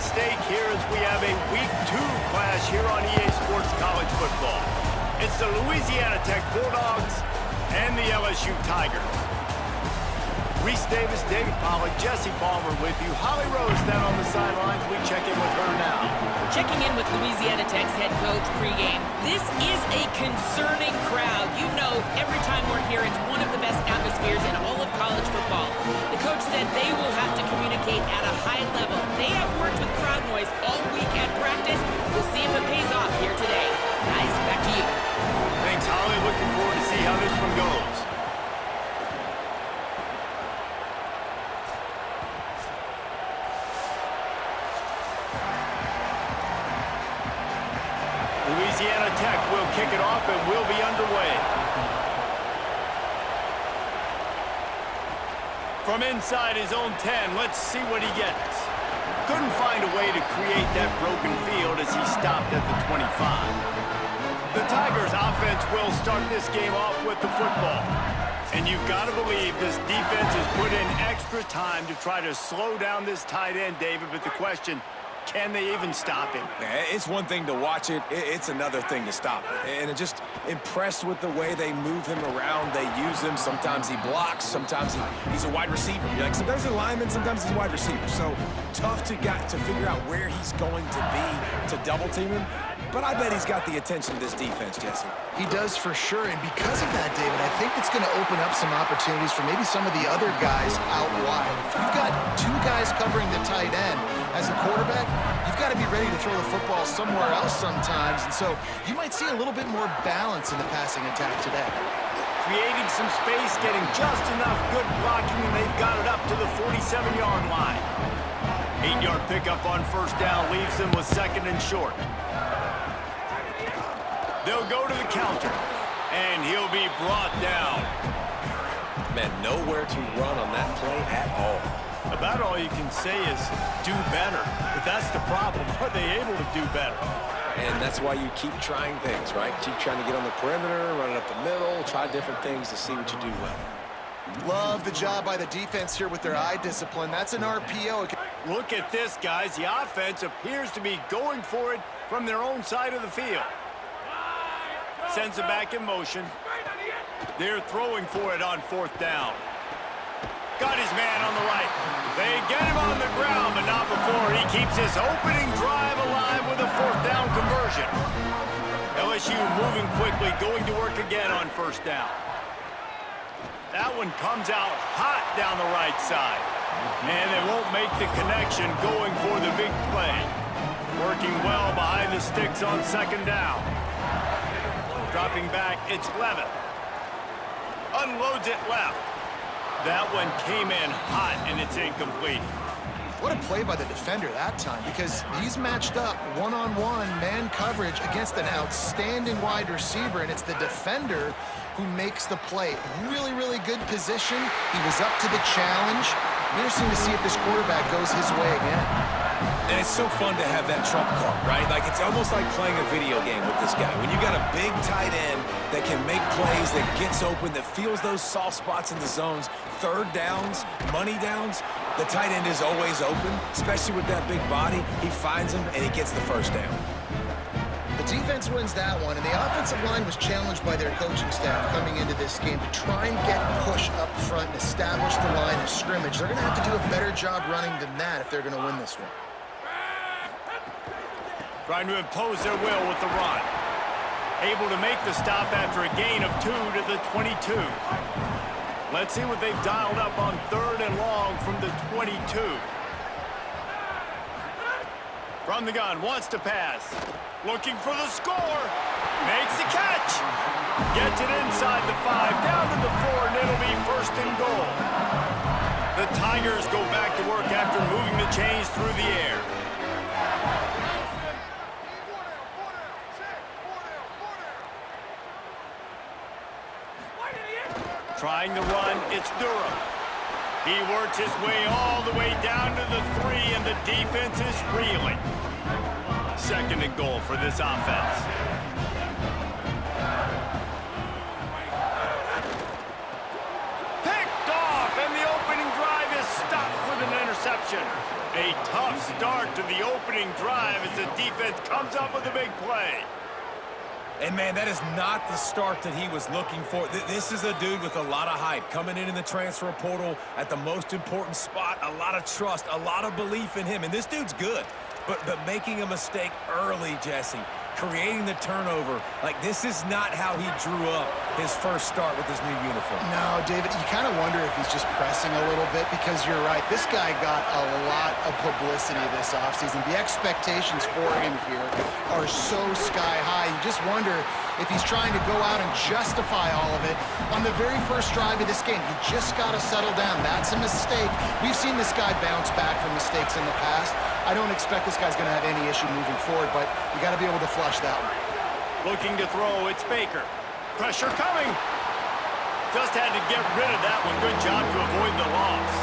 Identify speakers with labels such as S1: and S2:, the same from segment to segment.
S1: stake here as we have a Week 2 clash here on EA Sports College Football. It's the Louisiana Tech Bulldogs and the LSU Tigers. Reese Davis, David Pollack, Jesse Palmer with you. Holly Rose down on the sidelines. We check in with her now.
S2: Checking in with Louisiana Tech's head coach pregame. This is a concerning crowd. You know, every time we're here, it's one of the best atmospheres in all of college football. The coach said they will have to communicate at a high level. They have worked with crowd noise all week at practice. We'll see if it pays off here today. Guys, back to you.
S1: Thanks, Holly. Looking forward to see how this one goes. Louisiana Tech will kick it off and will be underway. From inside his own 10, let's see what he gets. Couldn't find a way to create that broken field as he stopped at the 25. The Tigers offense will start this game off with the football. And you've got to believe this defense has put in extra time to try to slow down this tight end, David, but the question, can they even stop him?
S3: It's one thing to watch it. It's another thing to stop it. And just impressed with the way they move him around. They use him. Sometimes he blocks. Sometimes he's a wide receiver. Like sometimes he's a lineman. Sometimes he's a wide receiver. So tough to figure out where he's going to be to double team him. But I bet he's got the attention of this defense, Jesse.
S4: He does for sure, and because of that, David, I think it's going to open up some opportunities for maybe some of the other guys out wide. If you've got two guys covering the tight end as a quarterback, you've got to be ready to throw the football somewhere else sometimes, and so you might see a little bit more balance in the passing attack today.
S1: Creating some space, getting just enough good blocking, and they've got it up to the 47-yard line. 8-yard pickup on first down leaves them with second and short. They'll go to the counter, and he'll be brought down.
S3: Man, nowhere to run on that play at all.
S1: About all you can say is do better. But that's the problem. Are they able to do better?
S3: And that's why you keep trying things, right? Keep trying to get on the perimeter, run it up the middle, try different things to see what you do well.
S4: Love the job by the defense here with their eye discipline. That's an RPO.
S1: Look at this, guys. The offense appears to be going for it from their own side of the field. Sends it back in motion. They're throwing for it on fourth down. Got his man on the right. They get him on the ground, but not before he keeps his opening drive alive with a fourth down conversion. LSU moving quickly, going to work again on first down. That one comes out hot down the right side. And they won't make the connection going for the big play. Working well behind the sticks on second down. Dropping back, it's Levin. Unloads it left. That one came in hot, and it's incomplete.
S4: What a play by the defender that time, because he's matched up one-on-one man coverage against an outstanding wide receiver, and it's the defender who makes the play. Really, really good position. He was up to the challenge. Interesting to see if this quarterback goes his way again.
S3: And it's so fun to have that trump card, right? Like, it's almost like playing a video game with this guy. When you got a big tight end that can make plays, that gets open, that feels those soft spots in the zones, third downs, money downs, the tight end is always open, especially with that big body. He finds him, and he gets the first down.
S4: The defense wins that one, and the offensive line was challenged by their coaching staff coming into this game to try and get push up front and establish the line of scrimmage. They're going to have to do a better job running than that if they're going to win this one.
S1: Trying to impose their will with the run. Able to make the stop after a gain of 2 to the 22. Let's see what they've dialed up on third and long from the 22. From the gun, wants to pass. Looking for the score. Makes the catch. Gets it inside the 5, down to the 4, and it'll be first and goal. The Tigers go back to work after moving the chains through the air. Trying to run, it's Durham. He works his way all the way down to the 3, and the defense is reeling. Second and goal for this offense. Picked off, and the opening drive is stopped with an interception. A tough start to the opening drive as the defense comes up with a big play.
S3: And, man, that is not the start that he was looking for. This is a dude with a lot of hype, coming in the transfer portal at the most important spot, a lot of trust, a lot of belief in him. And this dude's good, but making a mistake early, Jesse, creating the turnover, like this is not how he drew up his first start with his new uniform.
S4: No, David, you kind of wonder if he's just pressing a little bit because you're right. This guy got a lot of publicity this offseason. The expectations for him here are so sky high. You just wonder if he's trying to go out and justify all of it on the very first drive of this game. You just got to settle down. That's a mistake. We've seen this guy bounce back from mistakes in the past. I don't expect this guy's going to have any issue moving forward, but you got to be able to flush that one.
S1: Looking to throw, it's Baker. Pressure coming. Just had to get rid of that one. Good job to avoid the loss.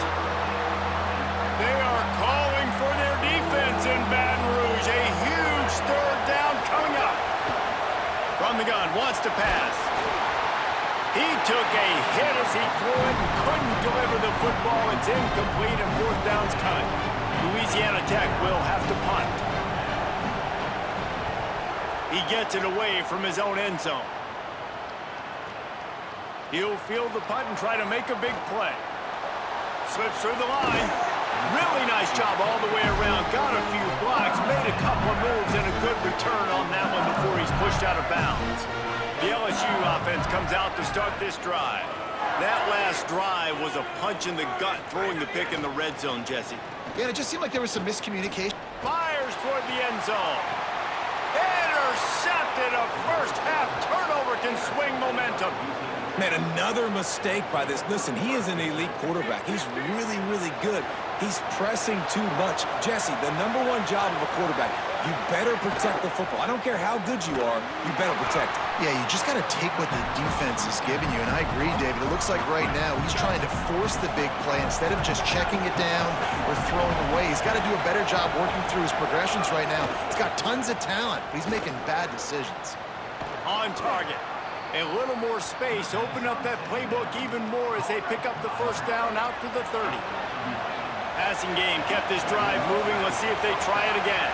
S1: They are calling for their defense in Baton Rouge. A huge third down coming up. From the gun, wants to pass. He took a hit as he threw it and couldn't deliver the football. It's incomplete and fourth down's coming. Louisiana Tech will have to punt. He gets it away from his own end zone. He'll field the punt and try to make a big play. Slips through the line. Really nice job all the way around. Got a few blocks, made a couple of moves, and a good return on that one before he's pushed out of bounds. The LSU offense comes out to start this drive. That last drive was a punch in the gut, throwing the pick in the red zone, Jesse.
S4: Yeah, it just seemed like there was some miscommunication.
S1: Fires toward the end zone. Intercepted. A first-half turnover can swing momentum.
S3: Man, another mistake by this. Listen, he is an elite quarterback. He's really, really good. He's pressing too much. Jesse, the #1 job of a quarterback, you better protect the football. I don't care how good you are, you better protect it.
S4: Yeah, you just got to take what the defense is giving you, and I agree, David. It looks like right now he's trying to force the big play instead of just checking it down or throwing away. He's got to do a better job working through his progressions right now. He's got tons of talent, but he's making bad decisions.
S1: On target. A little more space. Open up that playbook even more as they pick up the first down out to the 30. Passing game kept this drive moving. Let's see if they try it again.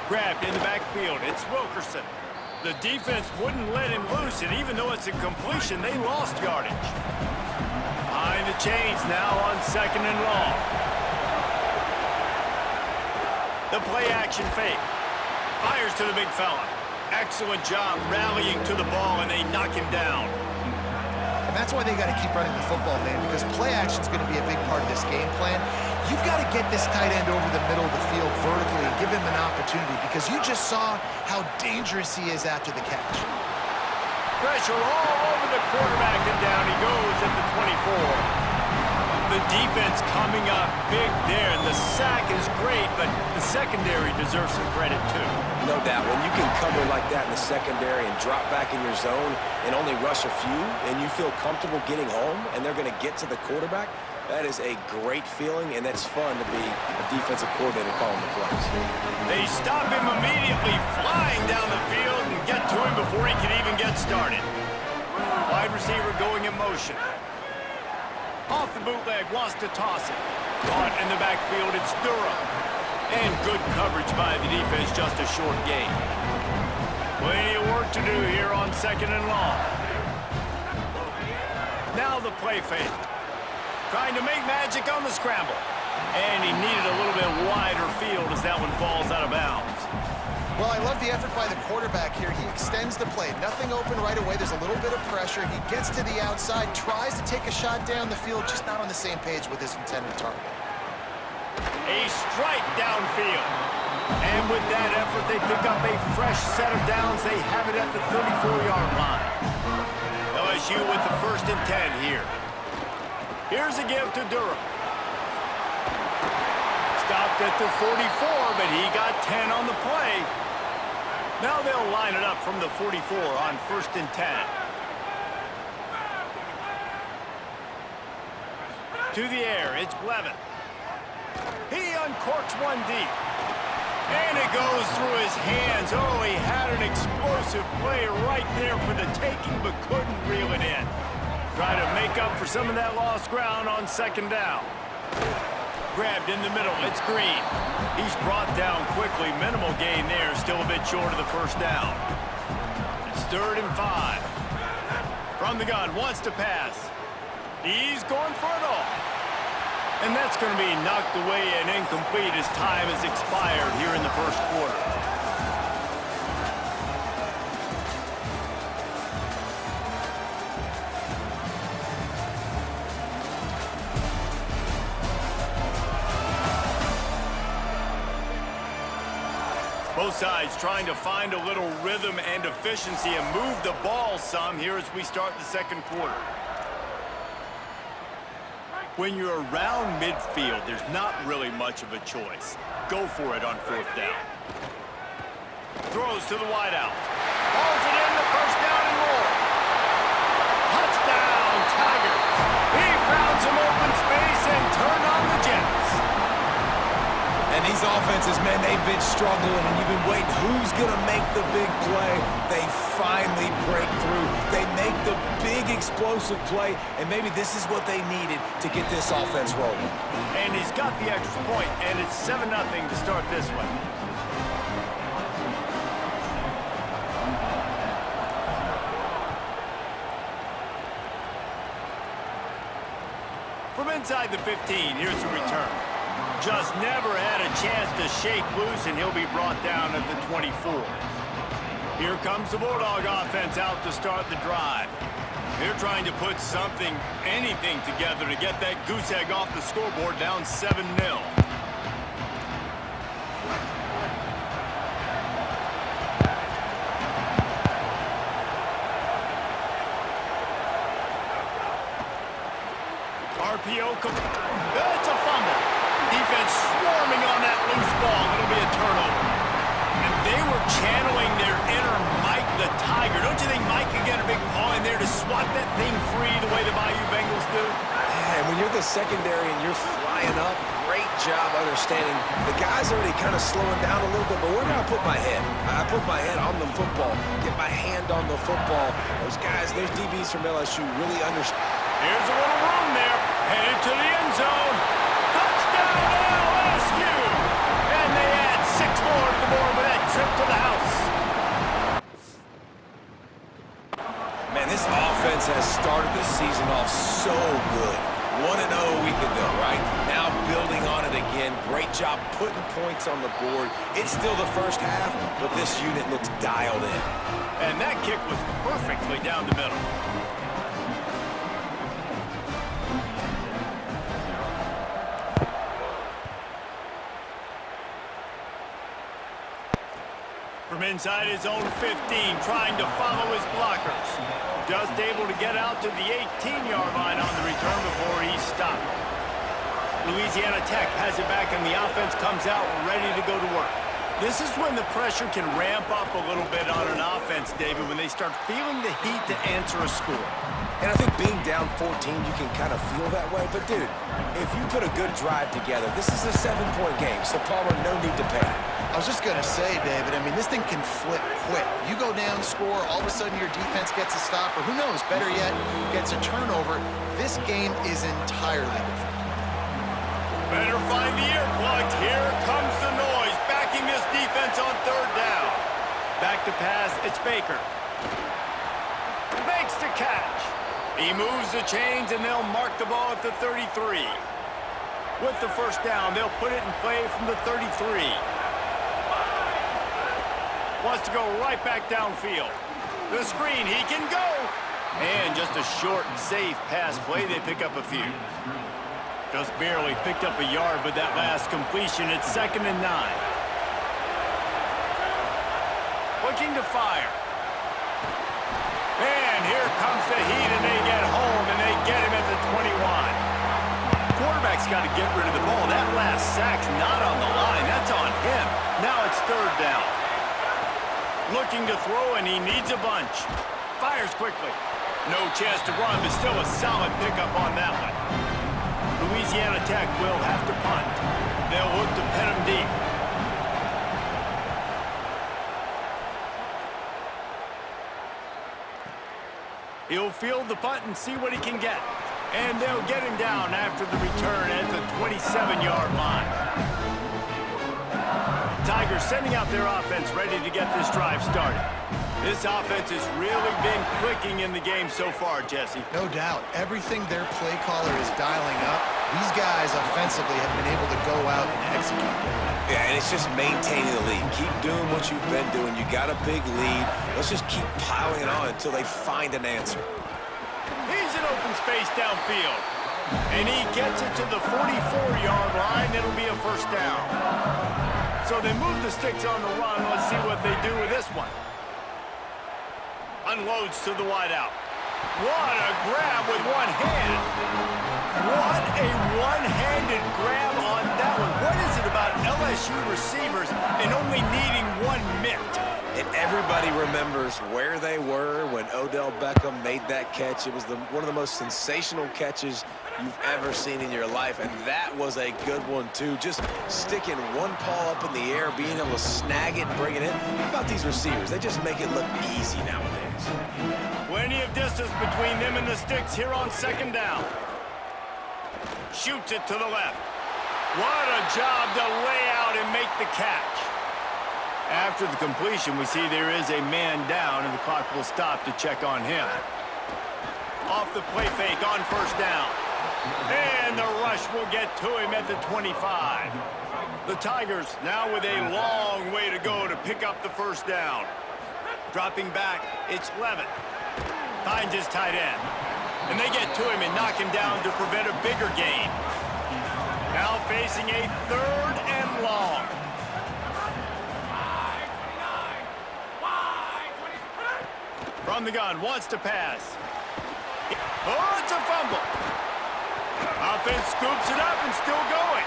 S1: Grabbed in the backfield. It's Wilkerson. The defense wouldn't let him loose, and even though it's a completion, they lost yardage. Behind the chains now on 2nd and long. The play-action fake. Fires to the big fella. Excellent job rallying to the ball, and they knock him down.
S4: And that's why they got to keep running the football, man, because play-action is going to be a big part of this game plan. You've got to get this tight end over the middle of the field vertically and give him an opportunity, because you just saw how dangerous he is after the catch.
S1: Pressure all over the quarterback, and down he goes at the 24. The defense coming up big there, and the sack is great, but the secondary deserves some credit too.
S3: No doubt. When you can cover like that in the secondary and drop back in your zone and only rush a few, and you feel comfortable getting home, and they're going to get to the quarterback, that is a great feeling, and that's fun to be a defensive coordinator calling the plays.
S1: They stop him immediately, flying down the field, and get to him before he can even get started. Wide receiver going in motion. Off the bootleg, wants to toss it. Caught in the backfield, it's Durham. And good coverage by the defense, just a short gain. Plenty of work to do here on 2nd and long. Now the play fake. Trying to make magic on the scramble. And he needed a little bit wider field as that one falls out of bounds.
S4: Well, I love the effort by the quarterback here. He extends the play. Nothing open right away. There's a little bit of pressure. He gets to the outside, tries to take a shot down the field, just not on the same page with his intended target.
S1: A strike downfield. And with that effort, they pick up a fresh set of downs. They have it at the 34-yard line. LSU with the 1st and 10 here. Here's a give to Durham. Stopped at the 44, but he got 10 on the play. Now they'll line it up from the 44 on 1st and 10. To the air, it's Blevin. He uncorks one deep. And it goes through his hands. Oh, he had an explosive play right there for the taking, but couldn't reel it in. Try to make up for some of that lost ground on second down. Grabbed in the middle. It's Green. He's brought down quickly. Minimal gain there. Still a bit short of the first down. It's 3rd and 5. From the gun. Wants to pass. He's going for it all. And that's going to be knocked away and incomplete as time has expired here in the first quarter. Both sides trying to find a little rhythm and efficiency and move the ball some here as we start the second quarter. When you're around midfield, there's not really much of a choice. Go for it on 4th down. Throws to the wideout. Hauls it in, the first down and more. Touchdown, Tigers. He found some open space and turned on the Jets.
S3: And these offenses, man, they've been struggling, and you've been waiting. Who's going to make the big play? They finally break through. They make the big explosive play, and maybe this is what they needed to get this offense rolling.
S1: And he's got the extra point, and it's 7-0 to start this one. From inside the 15, here's the return. Just never had a chance to shake loose, and he'll be brought down at the 24. Here comes the Bulldog offense out to start the drive. They're trying to put something, anything together to get that goose egg off the scoreboard down 7-0. RPO, that's a fumble. Defense swarming on that loose ball. It'll be a turnover. And they were channeling their inner Mike the Tiger. Don't you think Mike could get a big paw in there to swat that thing free the way the Bayou Bengals do?
S3: Yeah, and when you're the secondary and you're flying up, great job understanding. The guy's already kind of slowing down a little bit, but where do I put my head? I put my head on the football, get my hand on the football. Those guys, those DBs from LSU really understand.
S1: Here's a little room there. Headed to the end zone. Touchdown LSU! And they add 6 more to the board with that trip to the house.
S3: Man, this offense has started the season off so good. 1-0 a week ago, right? Now building on it again. Great job putting points on the board. It's still the first half, but this unit looks dialed in.
S1: And that kick was perfectly down the middle. From inside his own 15, trying to follow his blockers. Just able to get out to the 18-yard line on the return before he's stopped. Louisiana Tech has it back, and the offense comes out ready to go to work. This is when the pressure can ramp up a little bit on an offense, David, when they start feeling the heat to answer a score.
S3: And I think being down 14, you can kind of feel that way. But, dude, if you put a good drive together, this is a 7-point game, so Palmer, no need to panic.
S4: I was just going to say, David, I mean, this thing can flip quick. You go down, score, all of a sudden your defense gets a stop, or who knows, better yet, gets a turnover. This game is entirely different.
S1: Better find the earplugs. Here comes the noise, backing this defense on 3rd down. Back to pass, it's Baker. Makes the catch. He moves the chains, and they'll mark the ball at the 33. With the first down, they'll put it in play from the 33. Wants to go right back downfield. The screen, he can go. And just a short, safe pass play. They pick up a few. Just barely picked up a yard with that last completion. It's 2nd and 9. Looking to fire. And here comes the heat, and they get home, and they get him at the 21. Quarterback's got to get rid of the ball. That last sack's not on the line. That's on him. Now it's 3rd down. Looking to throw, and he needs a bunch. Fires quickly. No chance to run, but still a solid pickup on that one. Louisiana Tech will have to punt. They'll look to pin him deep. He'll field the punt and see what he can get. And they'll get him down after the return at the 27-yard line. Tigers sending out their offense ready to get this drive started. This offense has really been clicking in the game so far, Jesse.
S4: No doubt. Everything their play caller is dialing up, these guys offensively have been able to go out and execute.
S3: Yeah, and it's just maintaining the lead. Keep doing what you've been doing. You got a big lead. Let's just keep piling it on until they find an answer.
S1: He's in open space downfield. And he gets it to the 44-yard line. It'll be a first down. So they move the sticks on the run. Let's see what they do with this one. Unloads to the wideout. What a grab with one hand. What a one-handed grab on that one. What is it about LSU receivers and only needing one mitt?
S3: And everybody remembers where they were when Odell Beckham made that catch. It was one of the most sensational catches you've ever seen in your life, and that was a good one, too. Just sticking one paw up in the air, being able to snag it and bring it in. How about these receivers? They just make it look easy nowadays.
S1: Plenty of distance between them and the sticks here on second down. Shoots it to the left. What a job to lay out and make the catch. After the completion, we see there is a man down, and the clock will stop to check on him. Off the play fake on first down. And the rush will get to him at the 25. The Tigers now with a long way to go to pick up the first down. Dropping back, it's Levitt. Finds his tight end. And they get to him and knock him down to prevent a bigger gain. Now facing a third and long. From the gun, wants to pass. Oh, it's a fumble. Offense scoops it up and still going.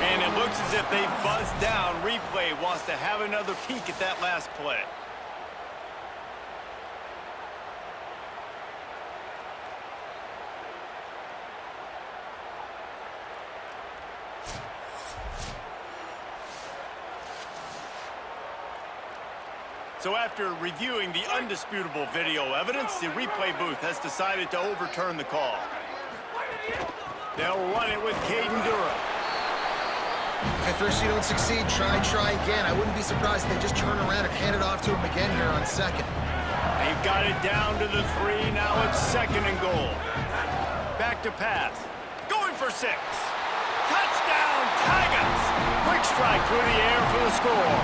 S1: And it looks as if they've buzzed down. Replay wants to have another peek at that last play. So after reviewing the undisputable video evidence, the replay booth has decided to overturn the call. They'll run it with Caden Durham.
S4: At first you don't succeed, try again. I wouldn't be surprised if they just turn around and hand it off to him again here on second.
S1: They've got it down to the 3. Now it's second and goal. Back to pass. Going for 6. Touchdown, Tigers! Quick strike through the air for the score.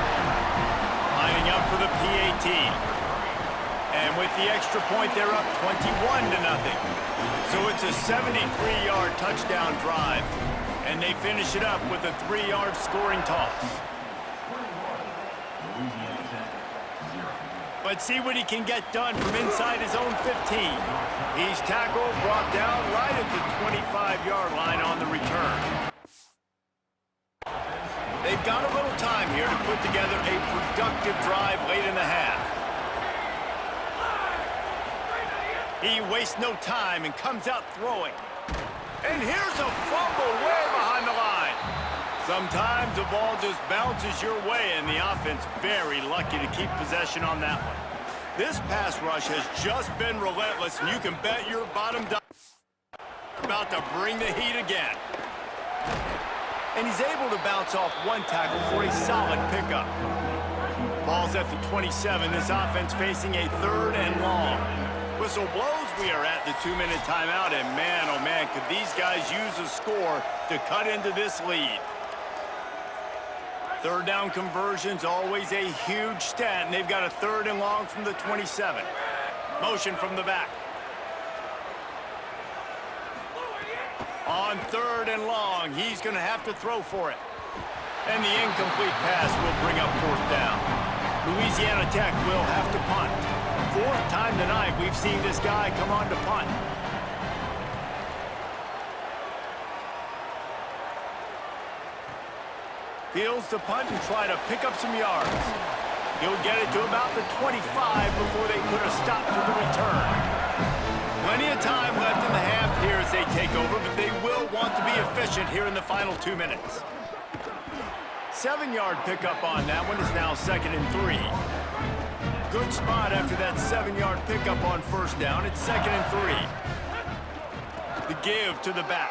S1: Lining up for the PAT. And with the extra point, they're up 21-0. So it's a 73-yard touchdown drive. And they finish it up with a 3-yard scoring toss. But see what he can get done from inside his own 15. He's tackled, brought down right at the 25-yard line on the return. They've got a little time here to put together a productive drive late in the half. He wastes no time and comes out throwing. And here's a fumble way behind the line. Sometimes the ball just bounces your way, and the offense very lucky to keep possession on that one. This pass rush has just been relentless, and you can bet your bottom dollar about to bring the heat again. And he's able to bounce off one tackle for a solid pickup. Ball's at the 27. This offense facing a 3rd and long. Whistle blows, we are at the 2-minute timeout, and man, oh man, could these guys use a score to cut into this lead. 3rd down conversions, always a huge stat, and they've got a 3rd and long from the 27. Motion from the back. On 3rd and long, he's going to have to throw for it. And the incomplete pass will bring up 4th down. Louisiana Tech will have to punt. 4th time tonight we've seen this guy come on to punt. Fields the punt and try to pick up some yards. He'll get it to about the 25 before they put a stop to the return. Plenty of time left in the half here as they take over, but they will want to be efficient here in the final 2 minutes. 7-yard pickup on that one is now 2nd and 3. good spot after that 7-yard pickup on first down. It's 2nd and 3. The give to the back.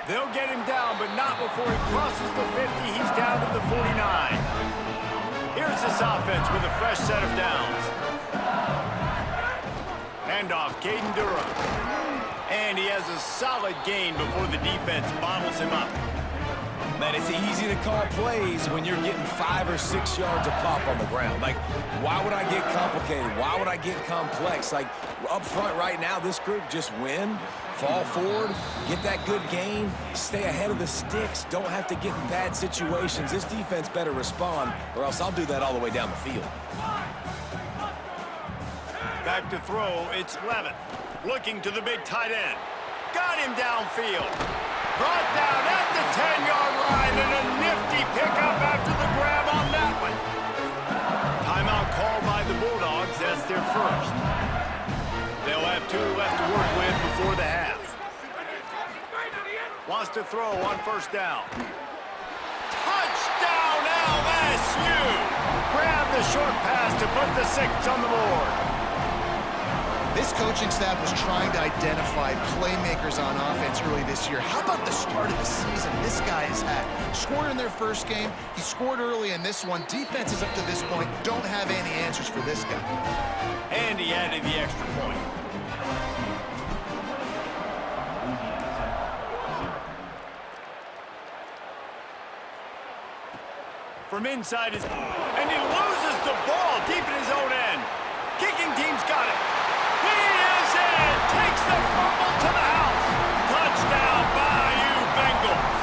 S1: They'll get him down, but not before he crosses the 50. He's down to the 49. Here's this offense with a fresh set of downs. Handoff, Caden Durham. And he has a solid gain before the defense bottles him up.
S3: Man, it's easy to call plays when you're getting 5 or 6 yards a pop on the ground. Like, why would I get complicated? Why would I get complex? Like, up front right now, this group just win, fall forward, get that good gain, stay ahead of the sticks, don't have to get in bad situations. This defense better respond, or else I'll do that all the way down the field.
S1: Back to throw, it's Levitt. Looking to the big tight end. Got him downfield. Brought down at the 10-yard line, and a nifty pickup after the grab on that one. Timeout called by the Bulldogs. That's their first. They'll have 2 left to work with before the half. Wants to throw on first down. Touchdown, LSU! Grab the short pass to put the 6 on the board.
S4: This coaching staff was trying to identify playmakers on offense early this year. How about the start of the season this guy has had? Scored in their first game. He scored early in this one. Defenses up to this point don't have any answers for this guy.
S1: And he added the extra point. From inside his... And he loses the ball deep in his own end. Kicking team's got it. He is in. Takes the fumble to the house. Touchdown, Bayou Bengals.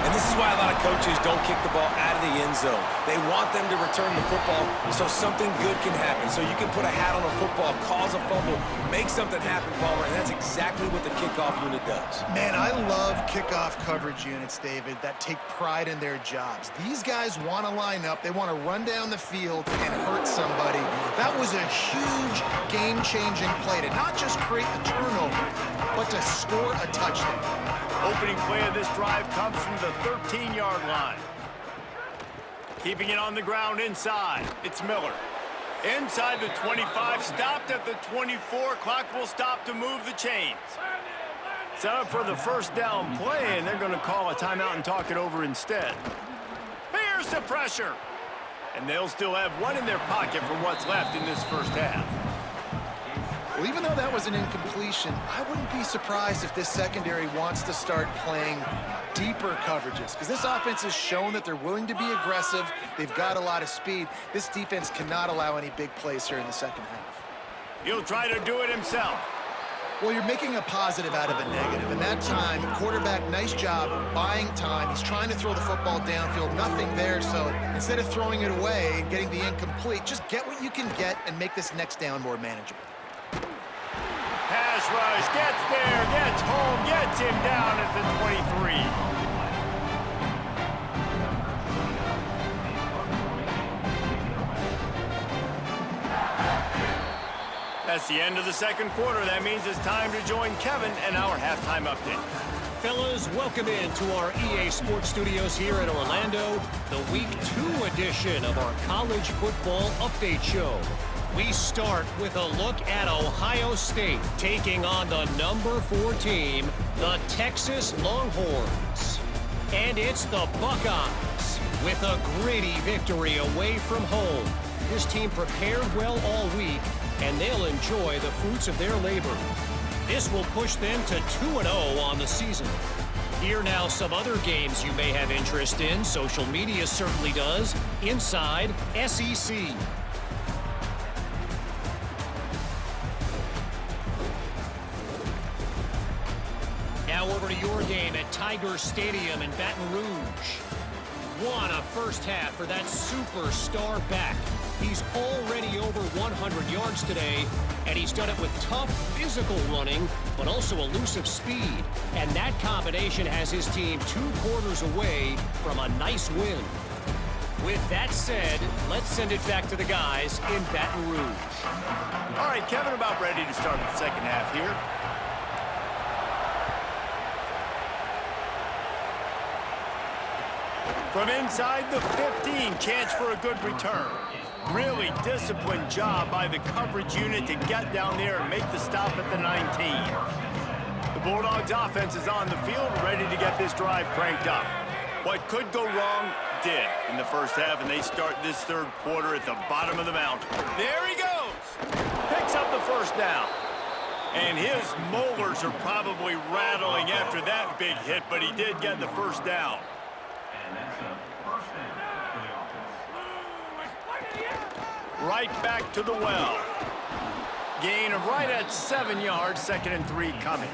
S3: And this is why a lot of coaches don't kick the ball out of the end zone. They want them to return the football so something good can happen. So you can put a hat on a football, cause a fumble, make something happen, Palmer, and that's exactly what the kickoff unit does.
S4: Man, I love kickoff coverage units, David, that take pride in their jobs. These guys want to line up. They want to run down the field and hurt somebody. That was a huge game-changing play to not just create the turnover, but to score a touchdown.
S1: Opening play of this drive comes from the 13-yard line. Keeping it on the ground inside. It's Miller. Inside the 25, stopped at the 24. Clock will stop to move the chains. Set up for the first down play, and they're going to call a timeout and talk it over instead. Here's the pressure. And they'll still have one in their pocket for what's left in this first half.
S4: Well, even though that was an incompletion, I wouldn't be surprised if this secondary wants to start playing deeper coverages, because this offense has shown that they're willing to be aggressive. They've got a lot of speed. This defense cannot allow any big plays here in the second half.
S1: He'll try to do it himself.
S4: Well, you're making a positive out of a negative, and that time, quarterback, nice job buying time. He's trying to throw the football downfield, nothing there, so instead of throwing it away and getting the incomplete, just get what you can get and make this next down more manageable.
S1: Pass rush, gets there, gets home, gets him down at the 23. That's the end of the second quarter. That means it's time to join Kevin and our halftime update.
S5: Fellas, welcome into our EA Sports Studios here in Orlando, the Week 2 edition of our College Football Update Show. We start with a look at Ohio State taking on the number 4 team, the Texas Longhorns. And it's the Buckeyes with a gritty victory away from home. This team prepared well all week, and they'll enjoy the fruits of their labor. This will push them to 2-0 on the season. Here now some other games you may have interest in. Social media certainly does. Inside SEC. Now over to your game at Tiger Stadium in Baton Rouge. What a first half for that superstar back. He's already over 100 yards today, and he's done it with tough physical running, but also elusive speed. And that combination has his team 2 quarters away from a nice win. With that said, let's send it back to the guys in Baton Rouge.
S1: All right, Kevin, about ready to start the second half here. From inside the 15, chance for a good return. Really disciplined job by the coverage unit to get down there and make the stop at the 19. The Bulldogs offense is on the field, ready to get this drive cranked up. What could go wrong did in the first half, and they start this third quarter at the bottom of the mountain. There he goes. Picks up the first down. And his molars are probably rattling after that big hit, but he did get the first down. Right back to the well. Gain of right at 7 yards, 2nd and 3 coming.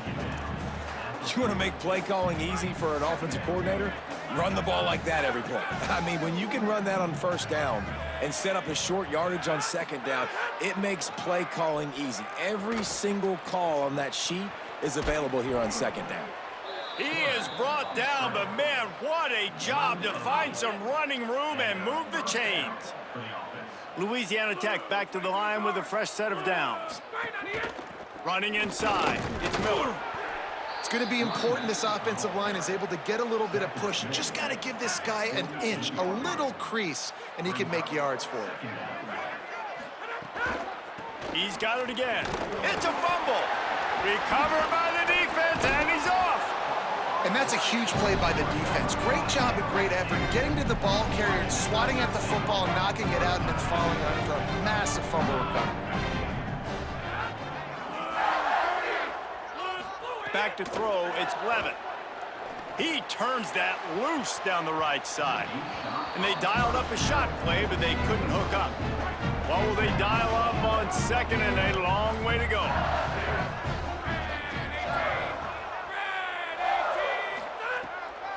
S3: You want to make play calling easy for an offensive coordinator? Run the ball like that every play. I mean, when you can run that on first down and set up a short yardage on second down, it makes play calling easy. Every single call on that sheet is available here on second down.
S1: He is brought down, but man, what a job to find some running room and move the chains. Louisiana Tech back to the line with a fresh set of downs. Running inside, it's Miller.
S4: It's going to be important this offensive line is able to get a little bit of push. You just got to give this guy an inch, a little crease, and he can make yards for it.
S1: He's got it again. It's a fumble. Recovered by the defense, and he's off.
S4: And that's a huge play by the defense. Great job and great effort getting to the ball carrier and swatting at the football, knocking it out, and then falling on it for a massive fumble recovery.
S1: Back to throw, it's Levitt. He turns that loose down the right side. And they dialed up a shot play, but they couldn't hook up. What will they dial up on 2nd and a long way to go?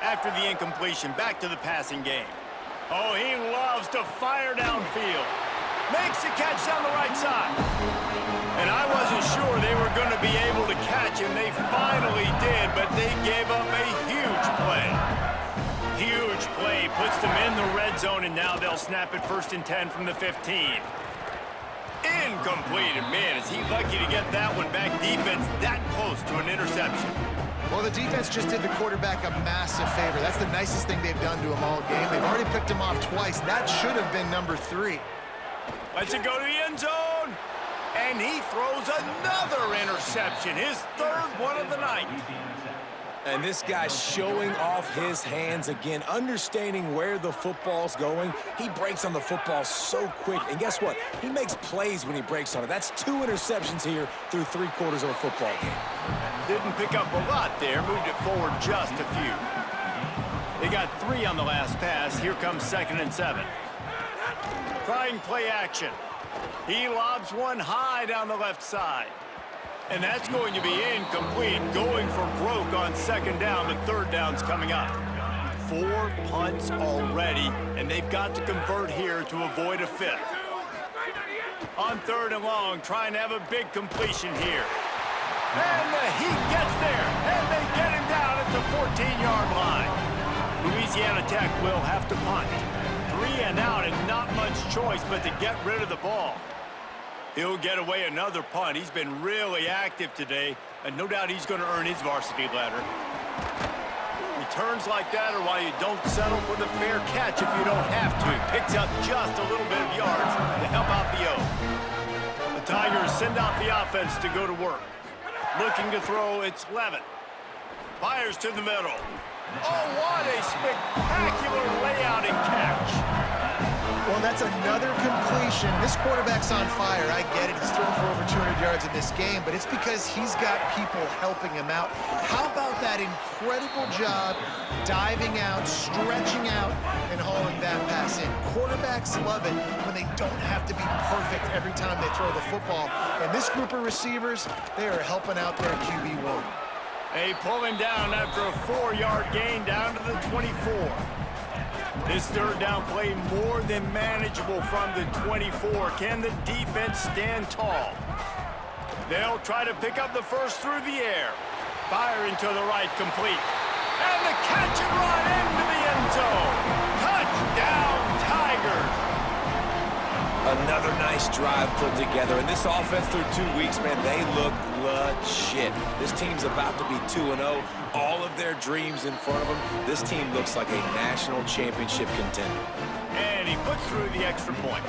S1: After the incompletion, back to the passing game. Oh, he loves to fire downfield. Makes the catch down the right side. And I wasn't sure they were going to be able to catch him. They finally did, but they gave up a huge play. Huge play puts them in the red zone, and now they'll snap it 1st and 10 from the 15. Incomplete, and man, is he lucky to get that one back. Defense that close to an interception.
S4: Well, the defense just did the quarterback a massive favor. That's the nicest thing they've done to him all game. They've already picked him off twice. That should have been number 3.
S1: Lets it go to the end zone. And he throws another interception, his 3rd one of the night.
S3: And this guy's showing off his hands again, understanding where the football's going. He breaks on the football so quick. And guess what? He makes plays when he breaks on it. That's 2 interceptions here through 3 quarters of a football game.
S1: Didn't pick up a lot there, moved it forward just a few. They got 3 on the last pass. Here comes 2nd and 7. Trying play action. He lobs one high down the left side. And that's going to be incomplete. Going for broke on 2nd down. The 3rd down's coming up. 4 punts already, and they've got to convert here to avoid a 5th. On 3rd and long, trying to have a big completion here. And the Heat gets there, and they get him down at the 14-yard line. Louisiana Tech will have to punt. 3 and out, and not much choice but to get rid of the ball. He'll get away another punt. He's been really active today, and no doubt he's going to earn his varsity ladder. Returns like that are why you don't settle for the fair catch if you don't have to. He picks up just a little bit of yards to help out the O. The Tigers send out the offense to go to work. Looking to throw, it's Levitt. Fires to the middle. Oh, what a spectacular layout and catch.
S4: Well, that's another completion. This quarterback's on fire. I get it. He's thrown for over 200 yards in this game, but it's because he's got people helping him out. How about that incredible job diving out, stretching out, and hauling that pass in? Quarterbacks love it when they don't have to be perfect every time they throw the football. And this group of receivers, they are helping out their QB1.
S1: They pull him down after a 4-yard gain down to the 24. This 3rd down play more than manageable from the 24. Can the defense stand tall? They'll try to pick up the first through the air. Firing to the right, complete. And the catch and run into the end zone. Touchdown, Tigers.
S3: Another nice drive put together. And this offense through 2 weeks, man, they look legit. This team's about to be 2-0. All of their dreams in front of them. This team looks like a national championship contender.
S1: And he puts through the extra point.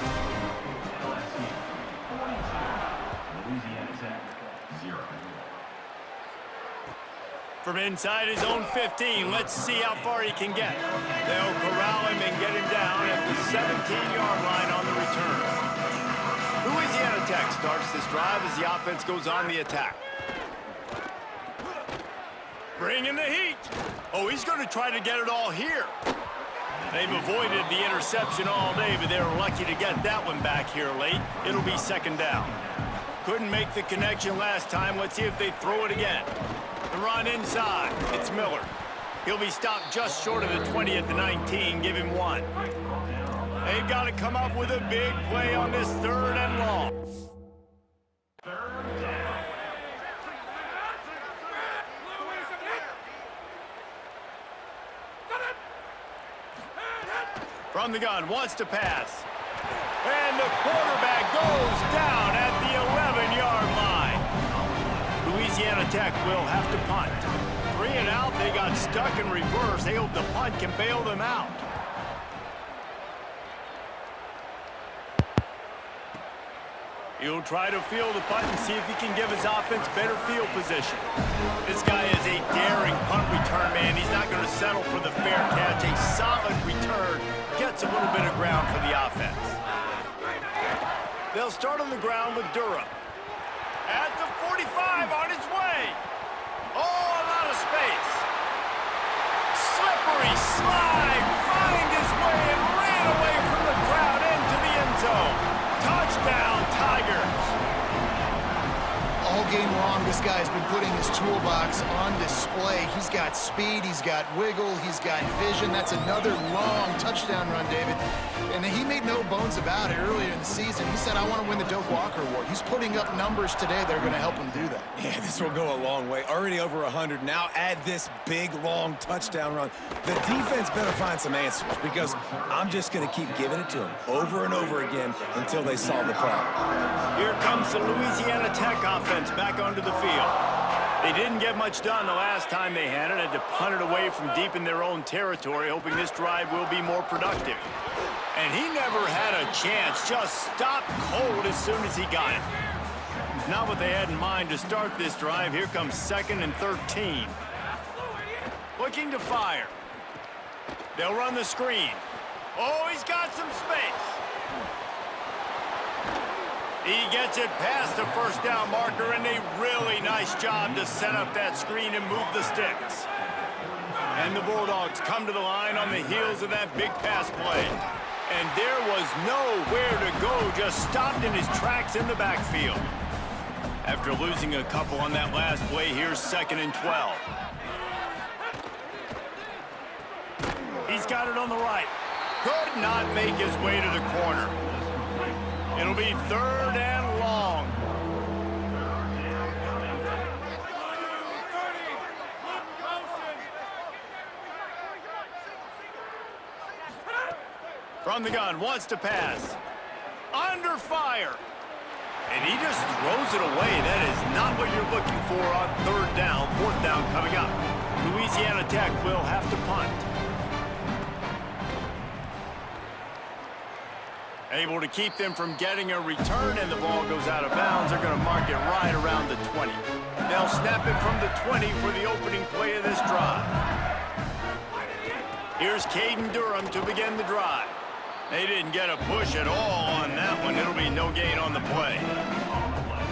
S1: From inside his own 15, let's see how far he can get. They'll corral him and get him down at the 17-yard line on the return. Louisiana Tech starts this drive as the offense goes on the attack. Bringing the heat. Oh, he's going to try to get it all here. They've avoided the interception all day, but they were lucky to get that one back here late. It'll be second down. Couldn't make the connection last time. Let's see if they throw it again. The run inside. It's Miller. He'll be stopped just short of the 20 at the 19. Give him one. They've got to come up with a big play on this third and long. From the gun, wants to pass. And the quarterback goes down at the 11-yard line. Louisiana Tech will have to punt. 3 and out, they got stuck in reverse. They hope the punt can bail them out. He'll try to field the punt and see if he can give his offense better field position. This guy is a daring punt return man. He's not going to settle for the fair catch. A solid return gets a little bit of ground for the offense. They'll start on the ground with Durham. At the 45 on his way. Oh, a lot of space. Slippery slide. Find his way and ran away from the crowd into the end zone. Touchdown, Tigers.
S4: All game long, this guy's been putting his toolbox on display. He's got speed, he's got wiggle, he's got vision. That's another long touchdown run, David. And he made no bones about it earlier in the season. He said, I want to win the Doak Walker Award. He's putting up numbers today that are going to help him do that.
S3: Yeah, this will go a long way. Already over 100. Now add this big, long touchdown run. The defense better find some answers because I'm just going to keep giving it to them over and over again until they solve the problem.
S1: Here comes the Louisiana Tech offense back onto the field. They didn't get much done the last time they had it. Had to punt it away from deep in their own territory, hoping this drive will be more productive. And he never had a chance, just stopped cold as soon as he got it. Not what they had in mind to start this drive. Here comes 2nd and 13. Looking to fire. They'll run the screen. Oh, he's got some space. He gets it past the first down marker, and a really nice job to set up that screen and move the sticks. And the Bulldogs come to the line on the heels of that big pass play. And there was nowhere to go, just stopped in his tracks in the backfield. After losing a couple on that last play, here's 2nd and 12. He's got it on the right. Could not make his way to the corner. It'll be 3rd and long. From the gun, wants to pass. Under fire. And he just throws it away. That is not what you're looking for on 3rd down. 4th down coming up. Louisiana Tech will have to punt. Able to keep them from getting a return, and the ball goes out of bounds. They're going to mark it right around the 20. They'll snap it from the 20 for the opening play of this drive. Here's Caden Durham to begin the drive. They didn't get a push at all on that one. It'll be no gain on the play.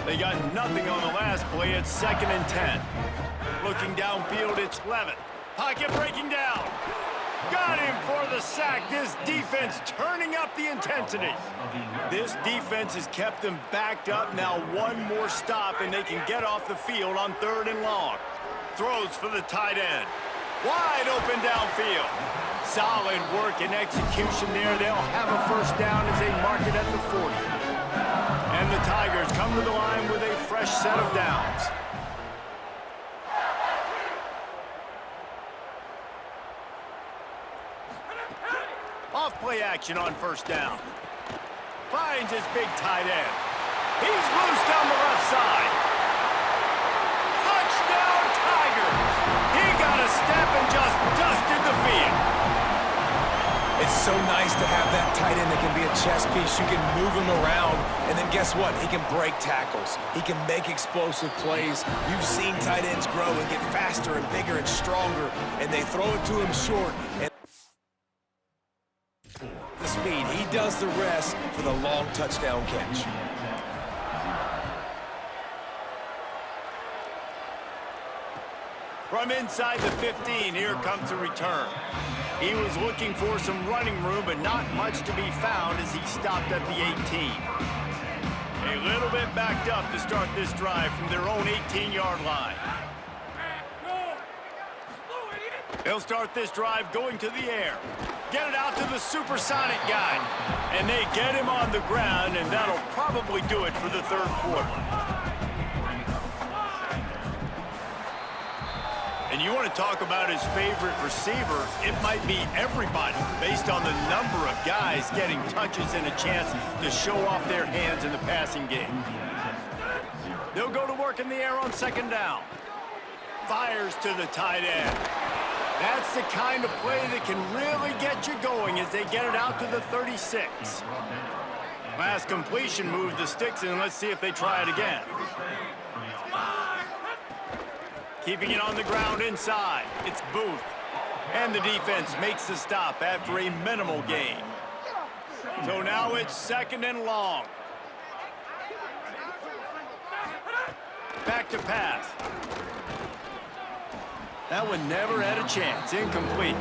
S1: They got nothing on the last play. It's 2nd and 10. Looking downfield, it's Levitt. Pocket breaking down. Got him for the sack. This defense turning up the intensity. This defense has kept them backed up. Now one more stop, and they can get off the field on 3rd and long. Throws for the tight end. Wide open downfield. Solid work and execution there. They'll have a 1st down as they mark it at the 40. And the Tigers come to the line with a fresh set of downs. Off play action on 1st down. finds his big tight end. He's loose down the left side. Touchdown, Tigers! He got a step and just dusted the field.
S3: It's so nice to have that tight end that can be a chess piece. You can move him around, and then guess what? He can break tackles. He can make explosive plays. You've seen tight ends grow and get faster and bigger and stronger, and they throw it to him short. And the speed, he does the rest for the long touchdown catch.
S1: From inside the 15, here comes a return. He was looking for some running room, but not much to be found as he stopped at the 18. A little bit backed up to start this drive from their own 18-yard line. They'll start this drive going to the air. Get it out to the supersonic guy. And they get him on the ground, and that'll probably do it for the third quarter. And you want to talk about his favorite receiver, it might be everybody based on the number of guys getting touches and a chance to show off their hands in the passing game. They'll go to work in the air on second down. Fires to the tight end. That's the kind of play that can really get you going as they get it out to the 36. Last completion moved the sticks, and let's see if they try it again. Keeping it on the ground inside. It's Booth. And the defense makes the stop after a minimal gain. So now it's second and long. Back to pass. That one never had a chance. Incomplete.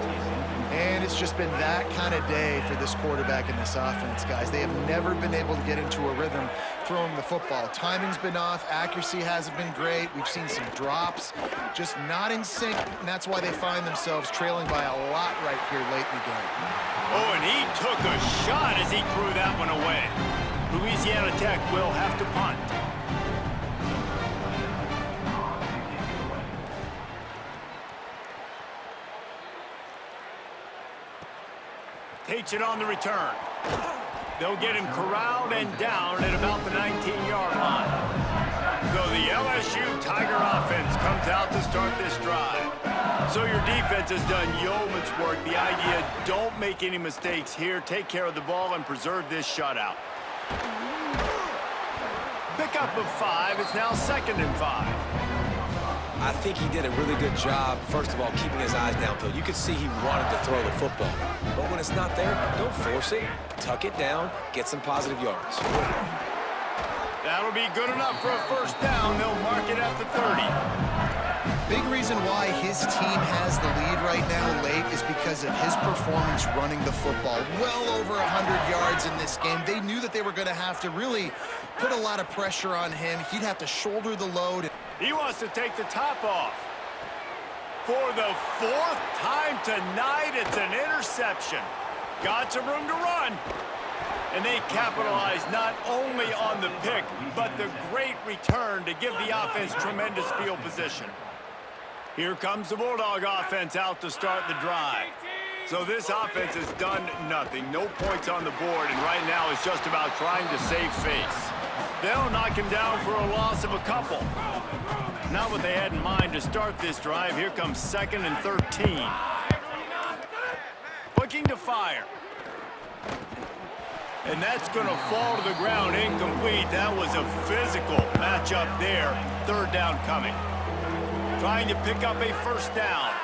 S4: And it's just been that kind of day for this quarterback and this offense, guys. They have never been able to get into a rhythm throwing the football. Timing's been off. Accuracy hasn't been great. We've seen some drops, just not in sync, and that's why they find themselves trailing by a lot right here late in the game.
S1: Oh, and he took a shot as he threw that one away. Louisiana Tech will have to punt. Takes it on the return. They'll get him corralled and down at about the 19-yard line. So the LSU Tiger offense comes out to start this drive. So your defense has done yeoman's work. The idea, don't make any mistakes here. Take care of the ball and preserve this shutout. Pickup of 5. It's now second and 5.
S3: I think he did a really good job, first of all, keeping his eyes downfield. You could see he wanted to throw the football. But when it's not there, don't force it. Tuck it down, get some positive yards.
S1: That'll be good enough for a first down. They'll mark it at the 30.
S4: Big reason why his team has the lead right now late is because of his performance running the football. Well over 100 yards in this game. They knew that they were going to have to really put a lot of pressure on him. He'd have to shoulder the load.
S1: He wants to take the top off. For the fourth time tonight, it's an interception. Got some room to run. And they capitalize not only on the pick, but the great return to give the offense tremendous field position. Here comes the Bulldog offense out to start the drive. So this offense has done nothing. No points on the board, and right now it's just about trying to save face. They'll knock him down for a loss of a couple. Not what they had in mind to start this drive. Here comes second and 13. Looking to fire. And that's going to fall to the ground incomplete. That was a physical matchup there. Third down coming. Trying to pick up a first down.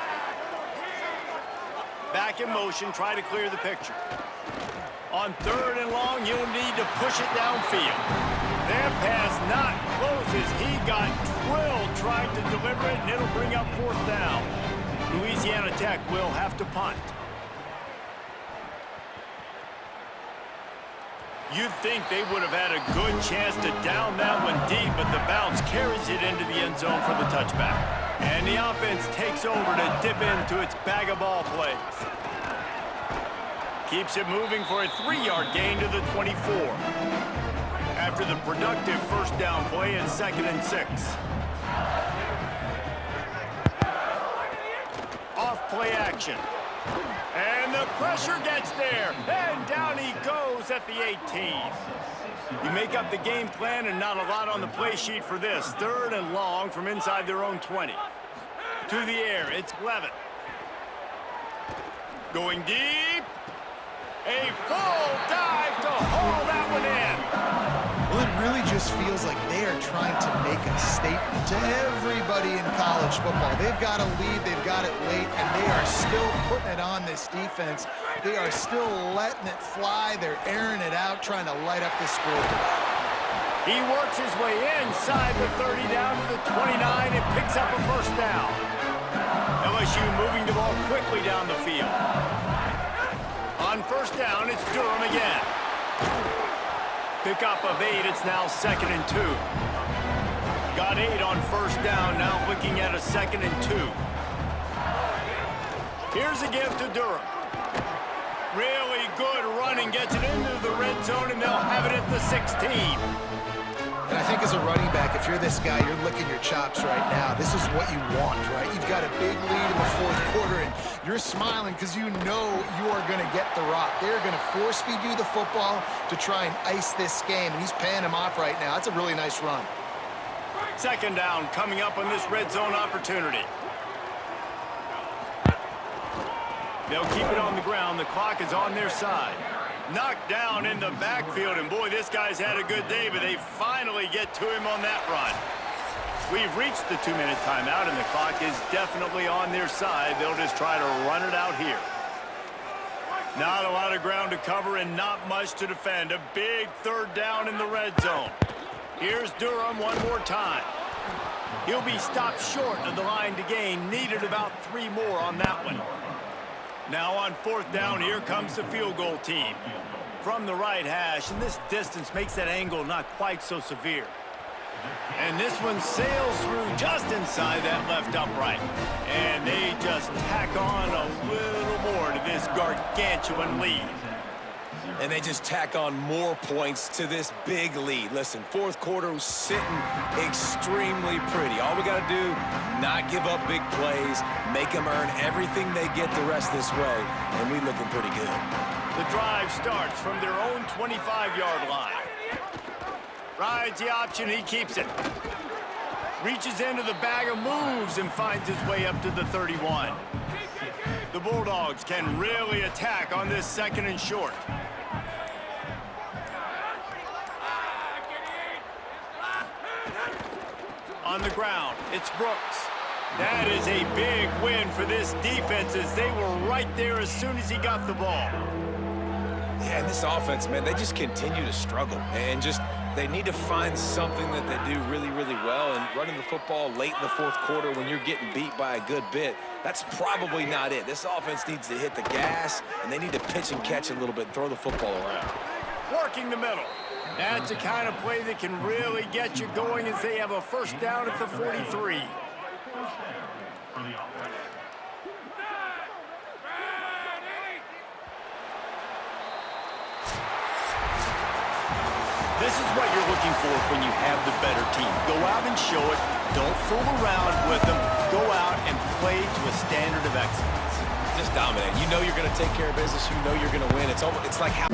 S1: Back in motion, try to clear the picture. On third and long, you'll need to push it downfield. Their pass not close as he got drilled trying to deliver it, and it'll bring up fourth down. Louisiana Tech will have to punt. You'd think they would have had a good chance to down that one deep, but the bounce carries it into the end zone for the touchback. And the offense takes over to dip into its bag of ball plays. Keeps it moving for a 3-yard gain to the 24. After the productive first down play in second and 6. Off play action. And the pressure gets there. And down he goes goes at the 18. You make up the game plan and not a lot on the play sheet for this. 3rd and long from inside their own 20. To the air, it's Levitt. Going deep. A full dive to haul that one in.
S4: Well, it really just feels like they are trying to make a statement to everybody in college football. They've got a lead, they've got it late, and they are still putting it on this defense. They are still letting it fly. They're airing it out, trying to light up the scoreboard.
S1: He works his way inside the 30 down to the 29 and picks up a first down. LSU moving the ball quickly down the field. On first down, it's Durham again. Pickup of 8, it's now 2nd and 2. Got 8 on first down, now looking at a 2nd and 2. Here's a give to Durham. Really good running, gets it into the red zone, and they'll have it at the 16.
S4: And I think as a running back, if you're this guy, you're licking your chops right now. This is what you want, right? You've got a big lead in the 4th quarter, and you're smiling because you know you are going to get the rock. They're going to force-feed you the football to try and ice this game, and he's paying him off right now. That's a really nice run.
S1: 2nd down coming up on this red zone opportunity. They'll keep it on the ground. The clock is on their side. Knocked down in the backfield, and boy, this guy's had a good day, but they finally get to him on that run. We've reached the 2-minute timeout, and the clock is definitely on their side. They'll just try to run it out here. Not a lot of ground to cover and not much to defend. A big 3rd down in the red zone. Here's Durham one more time. He'll be stopped short of the line to gain. Needed about 3 more on that one. Now on 4th down, here comes the field goal team. From the right hash, and this distance makes that angle not quite so severe. And this one sails through just inside that left upright. And they just tack on a little more to this gargantuan lead.
S3: And they just tack on more points to this big lead. Listen, 4th quarter was sitting extremely pretty. All we got to do, not give up big plays, make them earn everything they get the rest this way, and we looking pretty good.
S1: The drive starts from their own 25-yard line. Rides the option, he keeps it. Reaches into the bag of moves and finds his way up to the 31. The Bulldogs can really attack on this 2nd and short. On the ground, it's Brooks. That is a big win for this defense as they were right there as soon as he got the ball.
S3: Yeah, and this offense, man, they just continue to struggle. And just, they need to find something that they do really, really well. And running the football late in the 4th quarter when you're getting beat by a good bit, that's probably not it. This offense needs to hit the gas, and they need to pitch and catch a little bit and throw the football around.
S1: Working the middle. That's the kind of play that can really get you going as they have a first down at the 43. This is what you're looking for when you have the better team. Go out and show it. Don't fool around with them. Go out and play to a standard of excellence.
S3: Just dominate. You know you're going to take care of business. You know you're going to win. It's like how